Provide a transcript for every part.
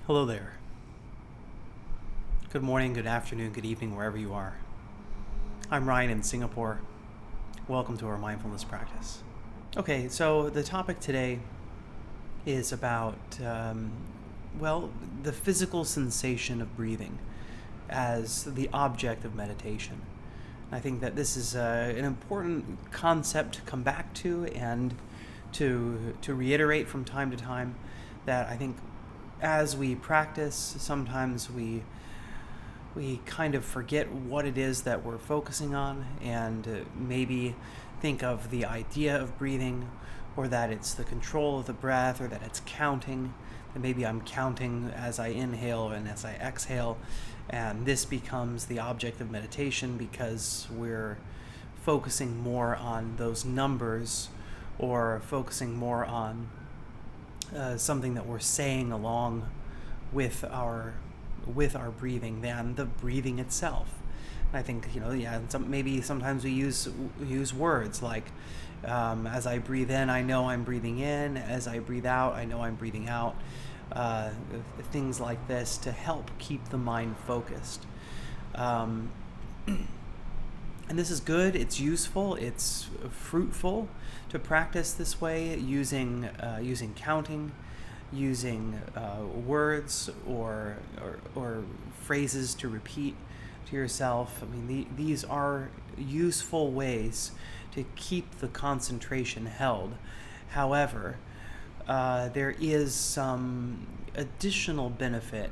Hello there. Good morning, good afternoon, good evening, wherever you are. I'm Ryan in Singapore. Welcome to our mindfulness practice. Okay, so the topic today is about, the physical sensation of breathing as the object of meditation. I think that this is an important concept to come back to and to reiterate from time to time, that I think as we practice, sometimes we kind of forget what it is that we're focusing on, and maybe think of the idea of breathing, or that it's the control of the breath, or that it's counting. And maybe I'm counting as I inhale and as I exhale, and this becomes the object of meditation because we're focusing more on those numbers, or focusing more on something that we're saying along with our breathing than the breathing itself. And I think maybe sometimes we use words like, as I breathe in, I know I'm breathing in. As I breathe out, I know I'm breathing out. Things like this to help keep the mind focused. And this is good. It's useful. It's fruitful to practice this way, using counting, using words or phrases to repeat to yourself. I mean, these are useful ways to keep the concentration held. However, there is some additional benefit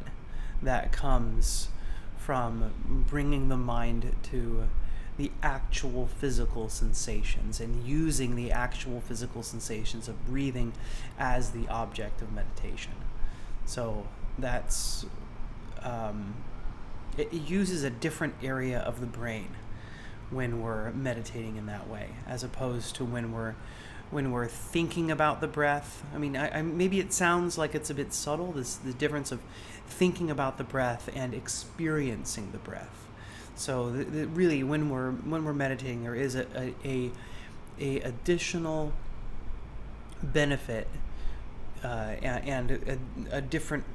that comes from bringing the mind to the actual physical sensations and using the actual physical sensations of breathing as the object of meditation. So that's it uses a different area of the brain when we're meditating in that way, as opposed to when we're thinking about the breath. I mean, maybe it sounds like it's a bit subtle, the difference of thinking about the breath and experiencing the breath. So really, when we're meditating, there is a additional benefit and a different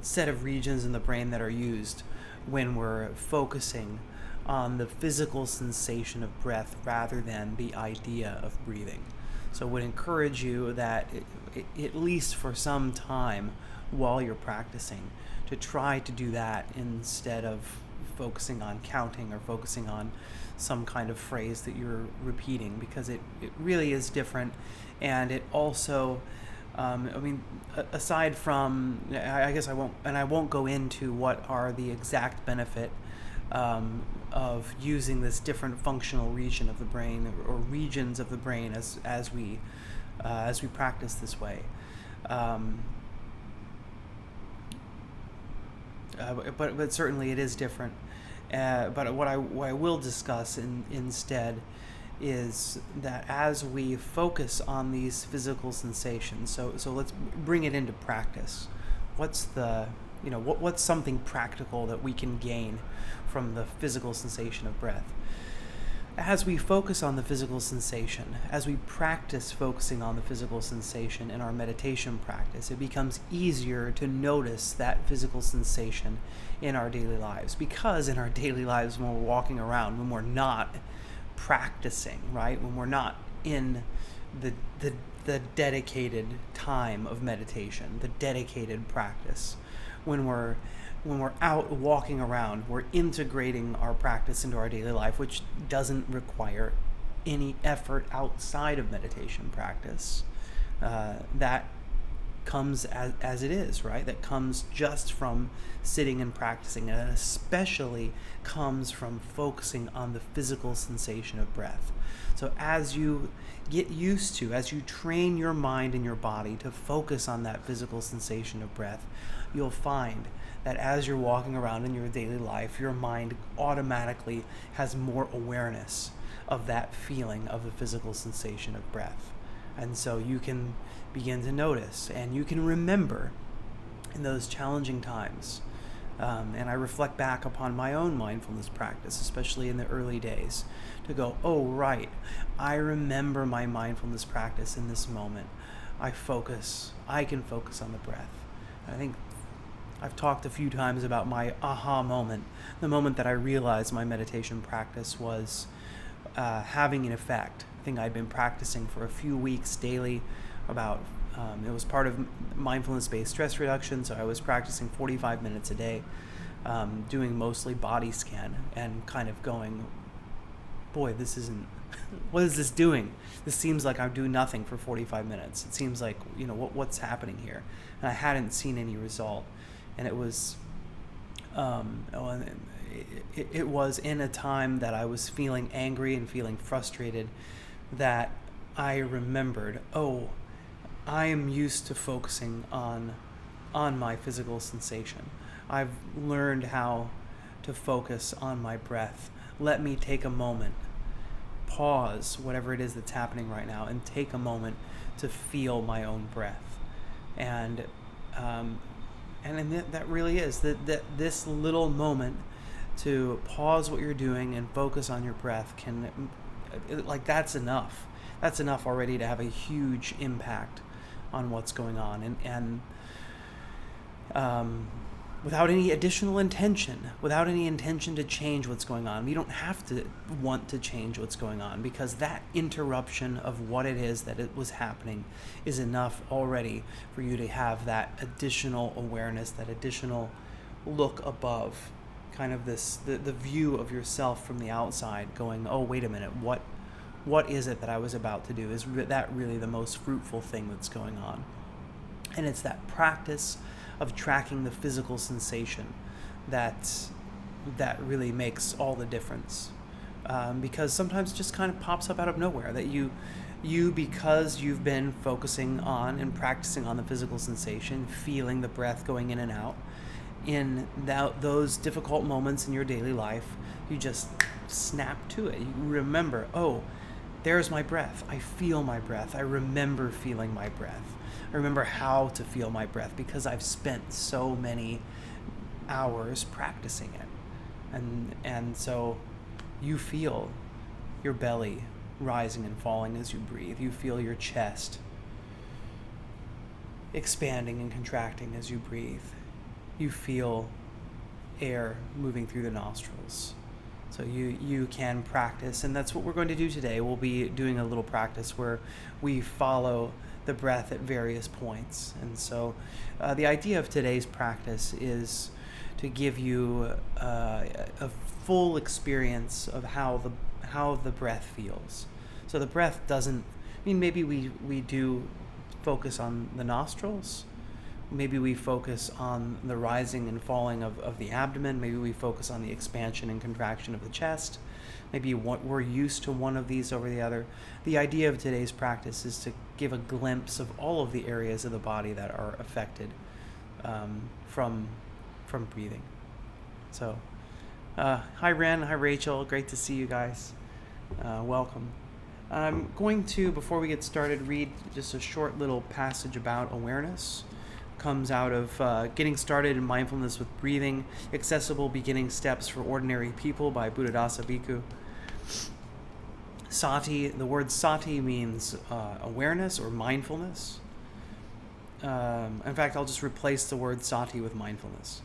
set of regions in the brain that are used when we're focusing on the physical sensation of breath rather than the idea of breathing. So I would encourage you that at least for some time while you're practicing, to try to do that instead of focusing on counting or focusing on some kind of phrase that you're repeating, because it really is different. And it also, aside from, I guess I won't go into what are the exact benefit of using this different functional region of the brain, or regions of the brain, as we practice this way. But certainly it is different. But what I will discuss instead is that as we focus on these physical sensations, so let's bring it into practice. What's something practical that we can gain from the physical sensation of breath? As we focus on the physical sensation, as we practice focusing on the physical sensation in our meditation practice, it becomes easier to notice that physical sensation in our daily lives. Because in our daily lives, when we're walking around, when we're not practicing, right? When we're not in the dedicated time of meditation, the dedicated practice, when we're out walking around, we're integrating our practice into our daily life, which doesn't require any effort outside of meditation practice. That comes as it is, right? That comes just from sitting and practicing, and especially comes from focusing on the physical sensation of breath. So as you get used to, as you train your mind and your body to focus on that physical sensation of breath, you'll find that as you're walking around in your daily life, your mind automatically has more awareness of that feeling of the physical sensation of breath. And so you can begin to notice, and you can remember in those challenging times. And I reflect back upon my own mindfulness practice, especially in the early days, to go, oh, right, I remember my mindfulness practice in this moment. I can focus on the breath. And I think I've talked a few times about my aha moment, the moment that I realized my meditation practice was having an effect. I think I'd been practicing for a few weeks daily about, it was part of mindfulness-based stress reduction, so I was practicing 45 minutes a day, doing mostly body scan and kind of going, boy, this isn't, what is this doing? This seems like I'm doing nothing for 45 minutes. It seems like, what's happening here? And I hadn't seen any result. And it was, it was in a time that I was feeling angry and feeling frustrated that I remembered, I am used to focusing on my physical sensation. I've learned how to focus on my breath. Let me take a moment, pause whatever it is that's happening right now, and take a moment to feel my own breath. And that really is that this little moment to pause what you're doing and focus on your breath that's enough. That's enough already to have a huge impact on what's going on, and without any additional intention, without any intention to change what's going on. We don't have to want to change what's going on, because that interruption of what it is that it was happening is enough already for you to have that additional awareness, that additional look above, kind of the view of yourself from the outside, going, oh, wait a minute, what is it that I was about to do? Is that really the most fruitful thing that's going on? And it's that practice of tracking the physical sensation that really makes all the difference, because sometimes it just kind of pops up out of nowhere that you because you've been focusing on and practicing on the physical sensation, feeling the breath going in and out in those difficult moments in your daily life, you just snap to it. You remember, there's my breath. I feel my breath. I remember feeling my breath. I remember how to feel my breath because I've spent so many hours practicing it. And so you feel your belly rising and falling as you breathe. You feel your chest expanding and contracting as you breathe. You feel air moving through the nostrils. So you can practice, and that's what we're going to do today. We'll be doing a little practice where we follow the breath at various points. And so the idea of today's practice is to give you a full experience of how the breath feels. So the breath doesn't, maybe we do focus on the nostrils. Maybe we focus on the rising and falling of the abdomen. Maybe we focus on the expansion and contraction of the chest. Maybe we're used to one of these over the other. The idea of today's practice is to give a glimpse of all of the areas of the body that are affected from breathing. So, hi Ren, hi Rachel, great to see you guys. Welcome. I'm going to, before we get started, read just a short little passage about awareness. Comes out of Getting Started in Mindfulness with Breathing, Accessible Beginning Steps for Ordinary People by Buddhadasa Bhikkhu. Sati, the word sati means awareness or mindfulness. In fact, I'll just replace the word sati with mindfulness.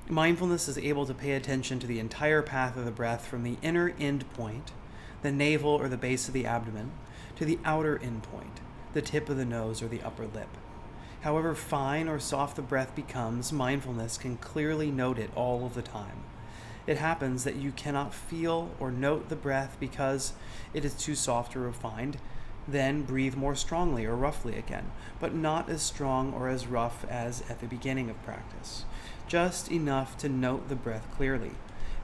Mindfulness is able to pay attention to the entire path of the breath from the inner end point, the navel or the base of the abdomen, to the outer end point, the tip of the nose or the upper lip. However fine or soft the breath becomes, mindfulness can clearly note it all of the time. It happens that you cannot feel or note the breath because it is too soft or refined. Then breathe more strongly or roughly again, but not as strong or as rough as at the beginning of practice. Just enough to note the breath clearly.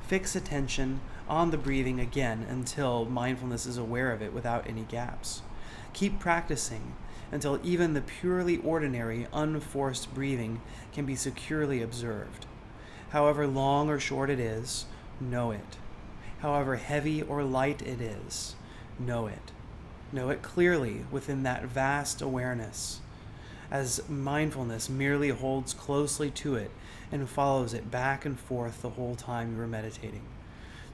Fix attention on the breathing again until mindfulness is aware of it without any gaps. Keep practicing until even the purely ordinary, unforced breathing can be securely observed. However long or short it is, know it. However heavy or light it is, know it. Know it clearly within that vast awareness, as mindfulness merely holds closely to it and follows it back and forth the whole time you are meditating.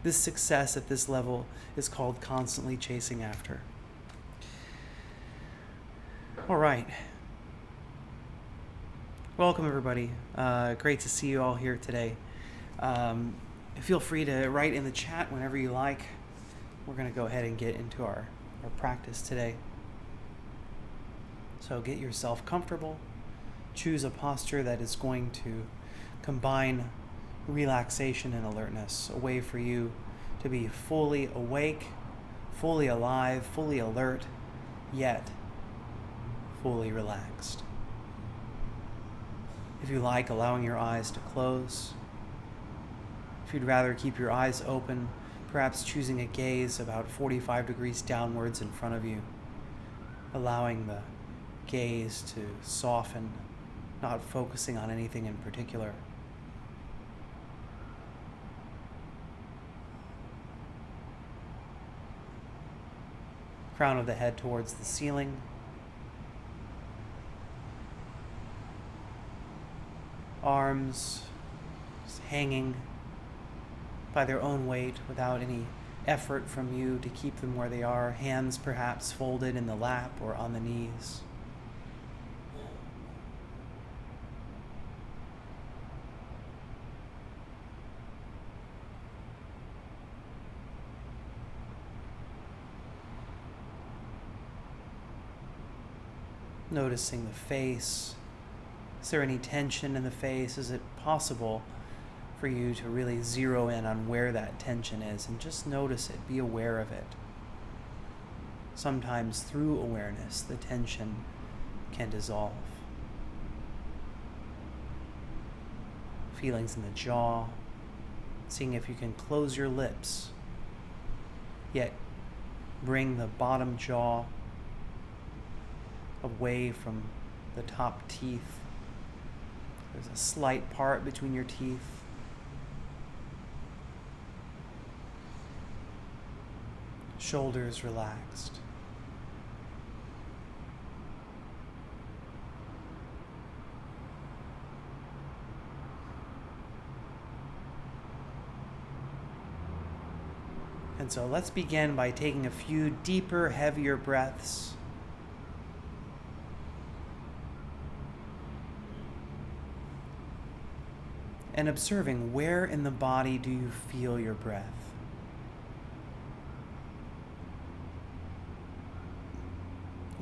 This success at this level is called constantly chasing after. All right. Welcome, everybody. Great to see you all here today. Feel free to write in the chat whenever you like. We're going to go ahead and get into our practice today. So get yourself comfortable. Choose a posture that is going to combine relaxation and alertness, a way for you to be fully awake, fully alive, fully alert, yet fully relaxed. If you like, allowing your eyes to close. If you'd rather keep your eyes open, perhaps choosing a gaze about 45 degrees downwards in front of you, allowing the gaze to soften, not focusing on anything in particular. Crown of the head towards the ceiling. Arms just hanging by their own weight without any effort from you to keep them where they are. Hands perhaps folded in the lap or on the knees. Noticing the face. Is there any tension in the face? Is it possible for you to really zero in on where that tension is and just notice it, be aware of it? Sometimes through awareness, the tension can dissolve. Feelings in the jaw, seeing if you can close your lips, yet bring the bottom jaw away from the top teeth. There's a slight part between your teeth. Shoulders relaxed. And so let's begin by taking a few deeper, heavier breaths. And observing, where in the body do you feel your breath?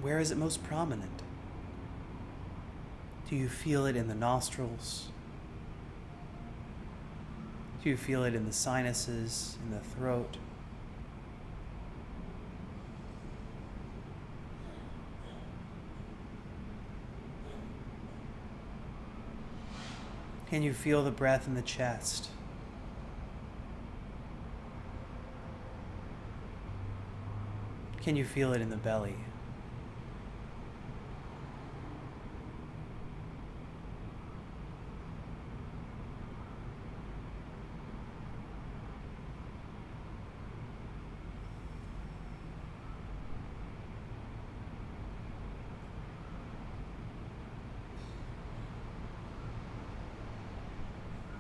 Where is it most prominent? Do you feel it in the nostrils? Do you feel it in the sinuses, in the throat? Can you feel the breath in the chest? Can you feel it in the belly?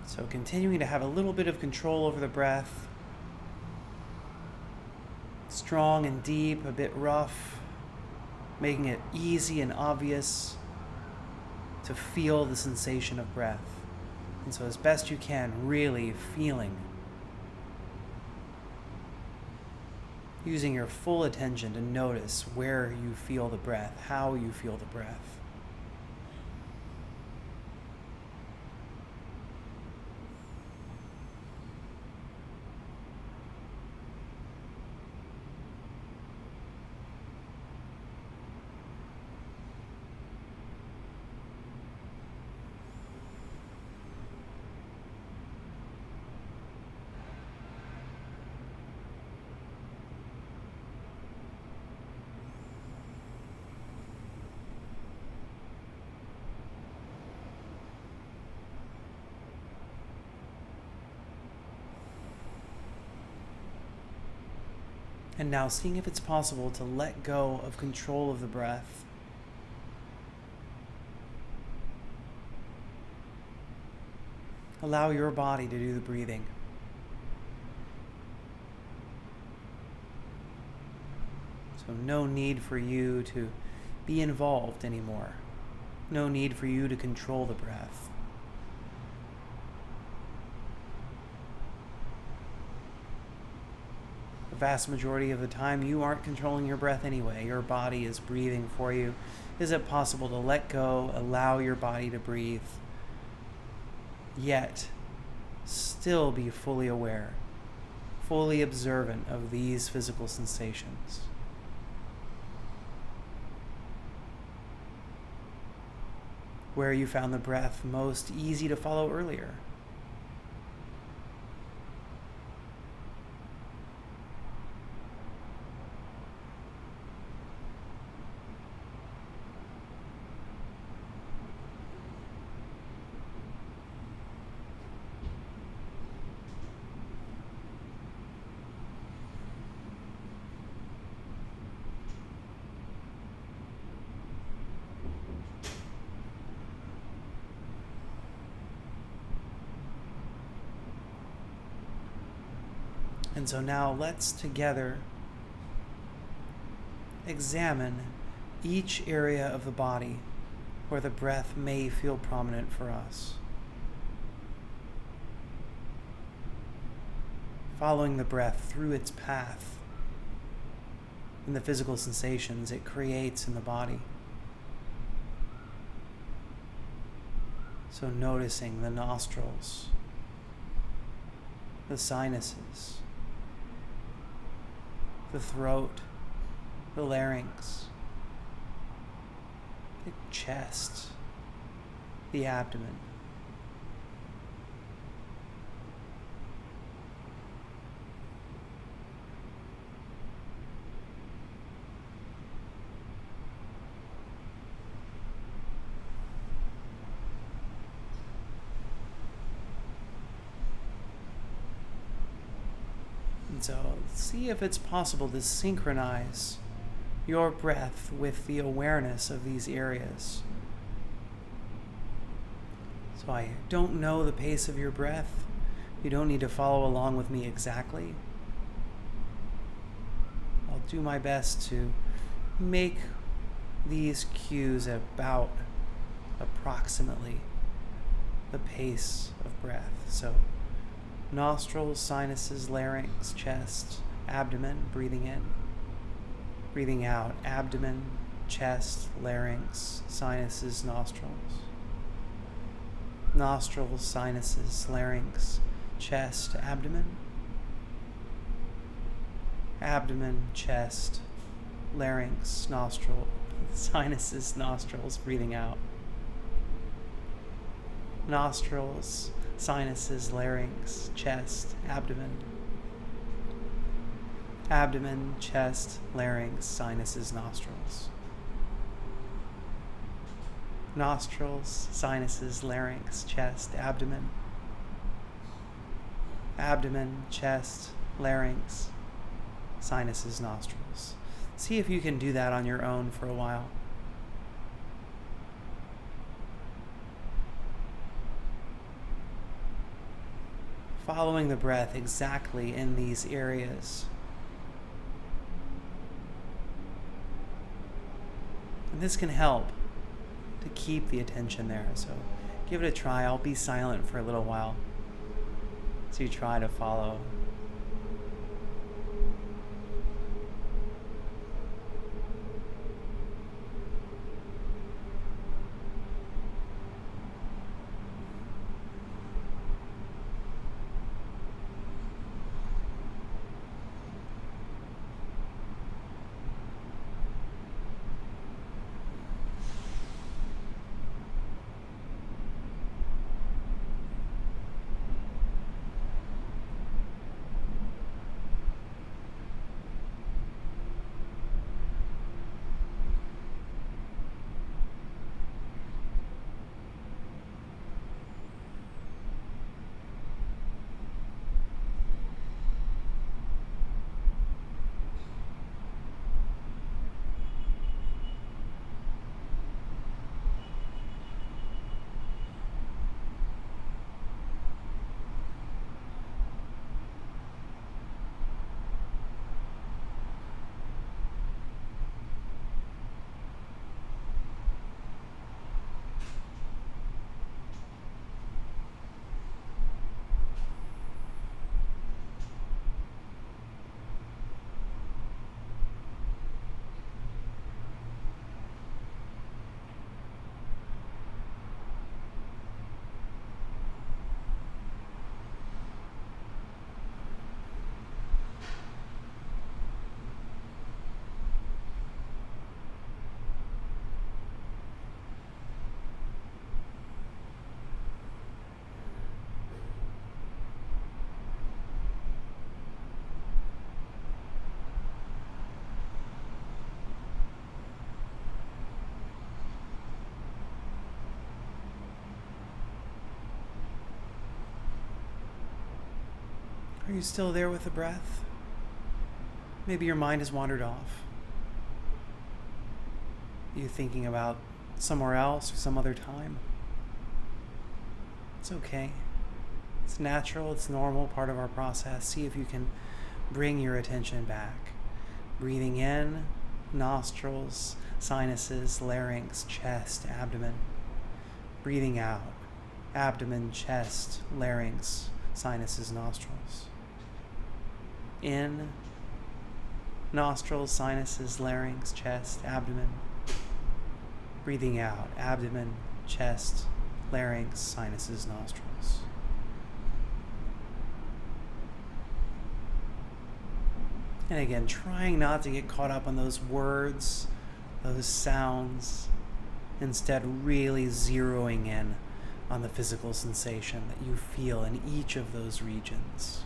So continuing to have a little bit of control over the breath. Strong and deep, a bit rough, making it easy and obvious to feel the sensation of breath. And so as best you can, really feeling. Using your full attention to notice where you feel the breath, how you feel the breath. And now seeing if it's possible to let go of control of the breath. Allow your body to do the breathing. So no need for you to be involved anymore. No need for you to control the breath. The vast majority of the time, you aren't controlling your breath anyway. Your body is breathing for you. Is it possible to let go, allow your body to breathe, yet still be fully aware, fully observant of these physical sensations? Where you found the breath most easy to follow earlier. And so now let's together examine each area of the body where the breath may feel prominent for us. Following the breath through its path and the physical sensations it creates in the body. So noticing the nostrils, the sinuses, the throat, the larynx, the chest, the abdomen. And so see if it's possible to synchronize your breath with the awareness of these areas. So I don't know the pace of your breath. You don't need to follow along with me exactly. I'll do my best to make these cues about approximately the pace of breath. So nostrils, sinuses, larynx, chest, abdomen, breathing in. Breathing out, abdomen, chest, larynx, sinuses, nostrils. Nostrils, sinuses, larynx, chest, abdomen. Abdomen, chest, larynx, nostril, sinuses, nostrils, breathing out. Nostrils, sinuses, larynx, chest, abdomen. Abdomen, chest, larynx, sinuses, nostrils. Nostrils, sinuses, larynx, chest, abdomen. Abdomen, chest, larynx, sinuses, nostrils. See if you can do that on your own for a while. Following the breath exactly in these areas. And this can help to keep the attention there. So give it a try. I'll be silent for a little while so you try to follow. Are you still there with the breath? Maybe your mind has wandered off. You thinking about somewhere else or some other time? It's okay. It's natural, it's normal, part of our process. See if you can bring your attention back. Breathing in, nostrils, sinuses, larynx, chest, abdomen. Breathing out, abdomen, chest, larynx, sinuses, nostrils. In, nostrils, sinuses, larynx, chest, abdomen. Breathing out, abdomen, chest, larynx, sinuses, nostrils. And again, trying not to get caught up on those words, those sounds, instead really zeroing in on the physical sensation that you feel in each of those regions.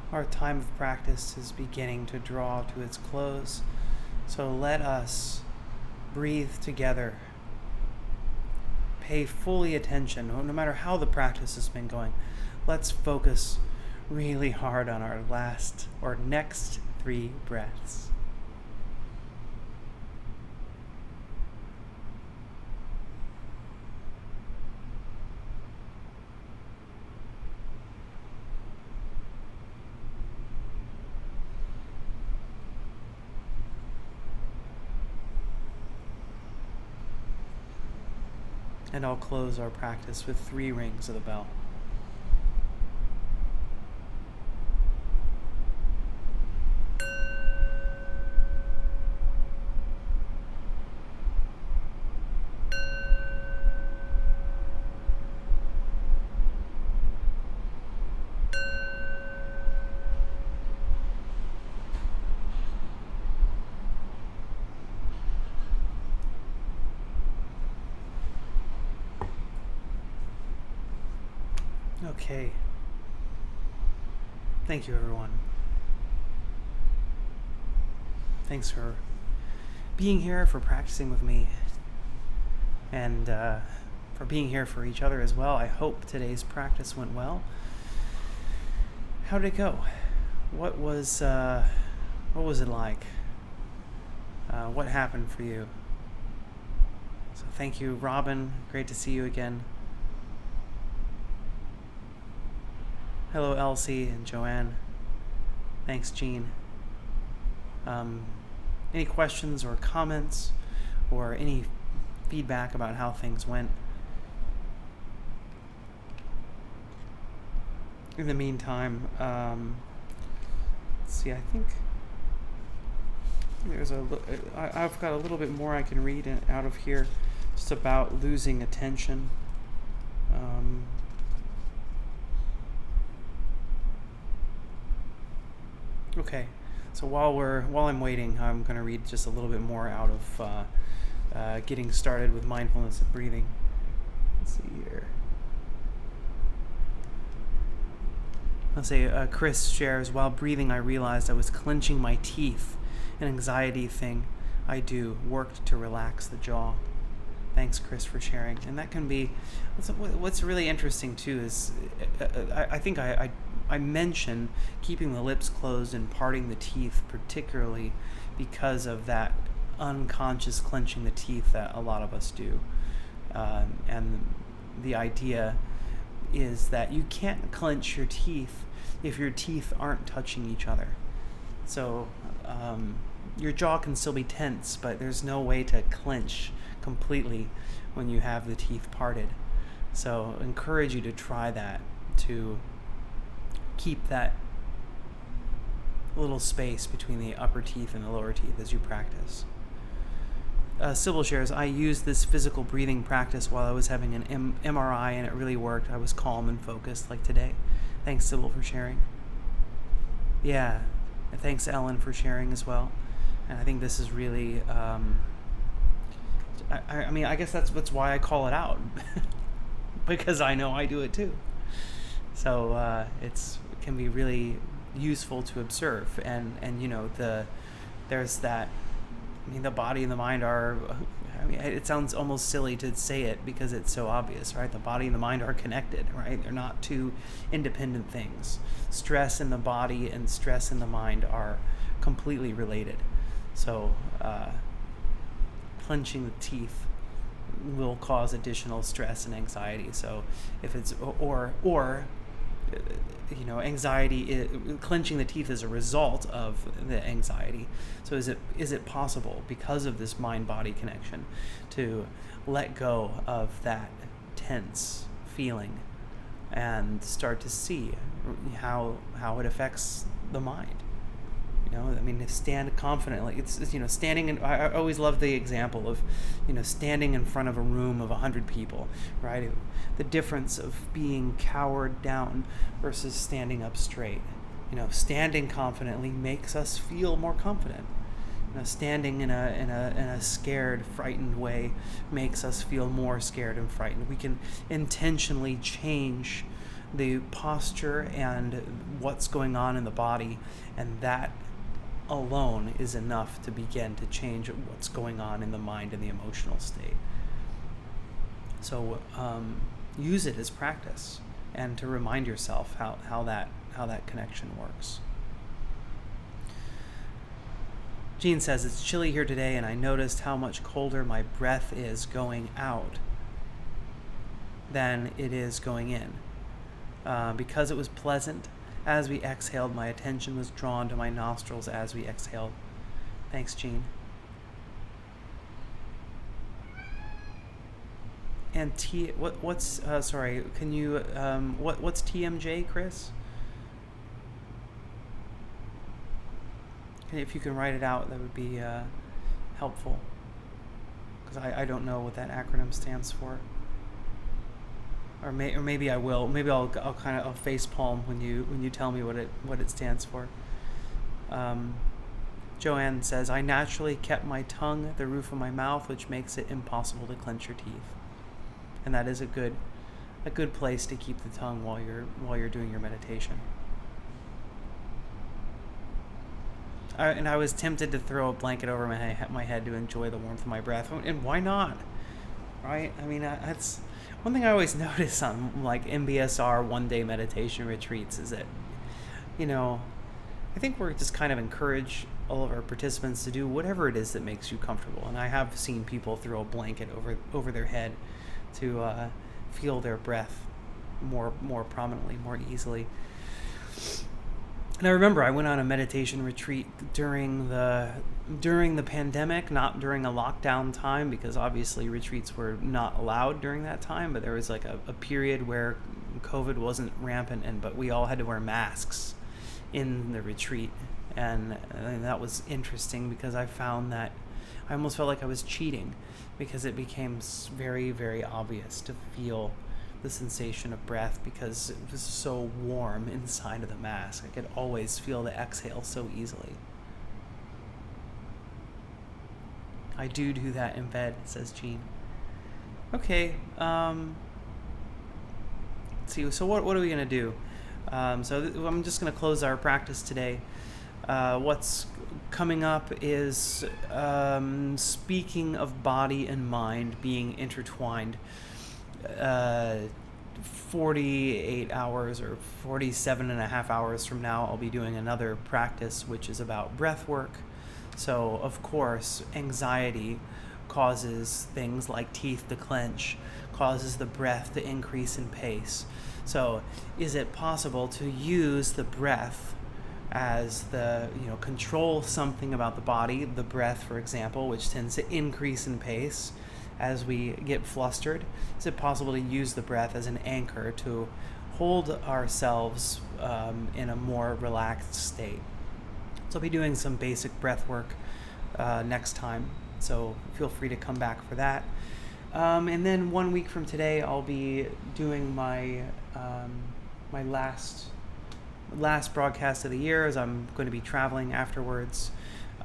Our time of practice is beginning to draw to its close, so let us breathe together. Pay fully attention, no matter how the practice has been going. Let's focus really hard on our last or next 3 breaths. And I'll close our practice with 3 rings of the bell. Okay. Thank you, everyone. Thanks for being here, for practicing with me, and for being here for each other as well. I hope today's practice went well. How did it go? What was it like? What happened for you? So thank you, Robin. Great to see you again. Hello, Elsie and Joanne. Thanks, Jean. Any questions or comments or any feedback about how things went? In the meantime, let's see, I think I've got a little bit more I can read out of here just about losing attention. Okay, so while I'm waiting, I'm going to read just a little bit more out of getting started with mindfulness of breathing. Let's see here. Let's say Chris shares, while breathing, I realized I was clenching my teeth, an anxiety thing I do, worked to relax the jaw. Thanks, Chris, for sharing. And that can be, what's really interesting too is, I think I mention keeping the lips closed and parting the teeth, particularly because of that unconscious clenching the teeth that a lot of us do. And the idea is that you can't clench your teeth if your teeth aren't touching each other. So your jaw can still be tense, but there's no way to clench completely when you have the teeth parted. So I encourage you to try that, to keep that little space between the upper teeth and the lower teeth as you practice. Sybil shares, I used this physical breathing practice while I was having an MRI and it really worked. I was calm and focused like today. Thanks, Sybil, for sharing. Yeah, and thanks, Ellen, for sharing as well. And I think this is really, I mean, I guess that's why I call it out, because I know I do it too. So it can be really useful to observe, and you know, there's that. I mean, the body and the mind are, I mean, it sounds almost silly to say it because it's so obvious, right? The body and the mind are connected, right? They're not two independent things. Stress in the body and stress in the mind are completely related. So clenching the teeth will cause additional stress and anxiety. So if it's, or you know, anxiety, clenching the teeth is a result of the anxiety. So is it possible, because of this mind-body connection, to let go of that tense feeling and start to see how it affects the mind? You know, I mean, stand confidently. It's you know, standing in. I always love the example of, you know, standing in front of a room of 100 people, right? The difference of being cowered down versus standing up straight. You know, standing confidently makes us feel more confident. You know, standing in a scared, frightened way makes us feel more scared and frightened. We can intentionally change the posture and what's going on in the body, and that alone is enough to begin to change what's going on in the mind and the emotional state. So use it as practice, and to remind yourself how that connection works. Jean says, it's chilly here today, and I noticed how much colder my breath is going out than it is going in. Because it was pleasant, as we exhaled, my attention was drawn to my nostrils as we exhaled. Thanks, Jean. And what's sorry, can you what's TMJ, Chris? If you can write it out, that would be helpful, because I don't know what that acronym stands for. Or maybe I will. Maybe I'll kind of face palm when you tell me what it stands for. Joanne says, I naturally kept my tongue at the roof of my mouth, which makes it impossible to clench your teeth. And that is a good place to keep the tongue while you're doing your meditation. And I was tempted to throw a blanket over my head to enjoy the warmth of my breath, and why not? Right? I mean, that's one thing I always notice on like MBSR one-day meditation retreats, is that, you know, I think we're just kind of encourage all of our participants to do whatever it is that makes you comfortable. And I have seen people throw a blanket over their head to feel their breath more prominently, more easily. And I remember I went on a meditation retreat during the pandemic, not during a lockdown time, because obviously retreats were not allowed during that time, but there was like a period where COVID wasn't rampant, but we all had to wear masks in the retreat. And that was interesting because I found that I almost felt like I was cheating, because it became very, very obvious to feel the sensation of breath because it was so warm inside of the mask. I could always feel the exhale so easily. I do that in bed, says Jean. Okay, let's see, so what are we going to do? I'm just going to close our practice today. What's coming up is speaking of body and mind being intertwined. 48 hours or 47 and a half hours from now, I'll be doing another practice which is about breath work. So, of course, anxiety causes things like teeth to clench, causes the breath to increase in pace. So, is it possible to use the breath as control something about the body, the breath, for example, which tends to increase in pace as we get flustered? Is it possible to use the breath as an anchor to hold ourselves in a more relaxed state? So I'll be doing some basic breath work next time, so feel free to come back for that. And then 1 week from today, I'll be doing my my last broadcast of the year, as I'm going to be traveling afterwards.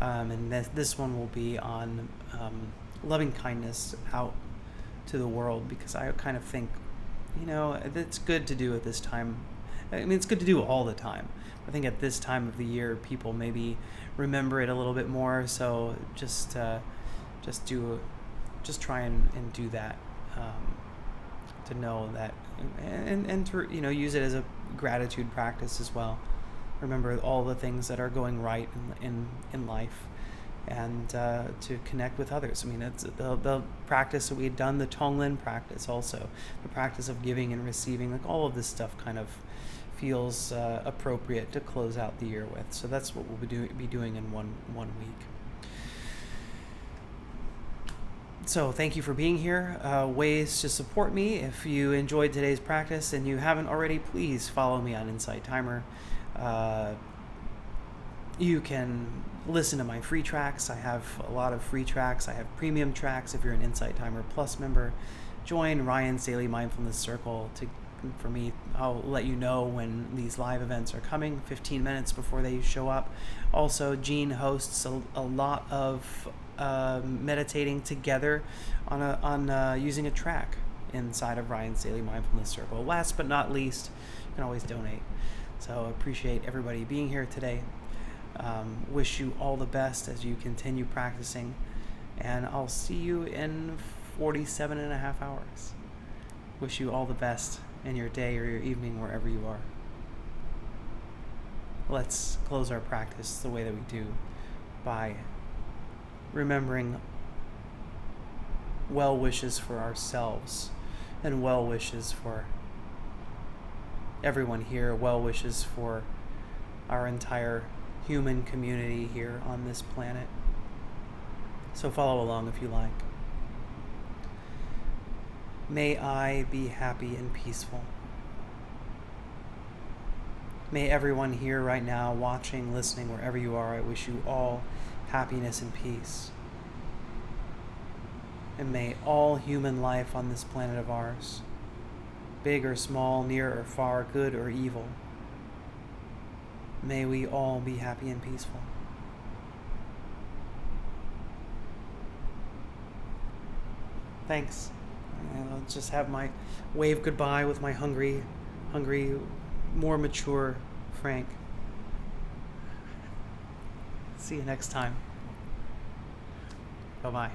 And this one will be on loving kindness out to the world, because I kind of think, it's good to do at this time. I mean, it's good to do all the time. I think at this time of the year, people maybe remember it a little bit more. So just try and do that, to know that, and to use it as a gratitude practice as well. Remember all the things that are going right in life, and to connect with others. I mean, it's the practice that we had done, the Tonglen practice, also the practice of giving and receiving. Like, all of this stuff kind of feels appropriate to close out the year with. So that's what we'll be doing in one week. So thank you for being here. Ways to support me: if you enjoyed today's practice and you haven't already, please follow me on Insight Timer. You can listen to my free tracks. I have a lot of free tracks. I have premium tracks if you're an Insight Timer Plus member. Join Ryan's Daily Mindfulness Circle for me. I'll let you know when these live events are coming 15 minutes before they show up. Also, Jean hosts a lot of meditating together on using a track inside of Ryan's Daily Mindfulness Circle. Last but not least, you can always donate. So appreciate everybody being here today. Wish you all the best as you continue practicing, and I'll see you in 47 and a half hours. Wish you all the best in your day or your evening, wherever you are. Let's close our practice the way that we do, by remembering well wishes for ourselves and well wishes for everyone here, well wishes for our entire human community here on this planet. So follow along if you like. May I be happy and peaceful. May everyone here right now, watching, listening, wherever you are, I wish you all happiness and peace. And may all human life on this planet of ours, big or small, near or far, good or evil, may we all be happy and peaceful. Thanks. I'll just have my wave goodbye with my hungry, more mature Frank. See you next time. Bye-bye.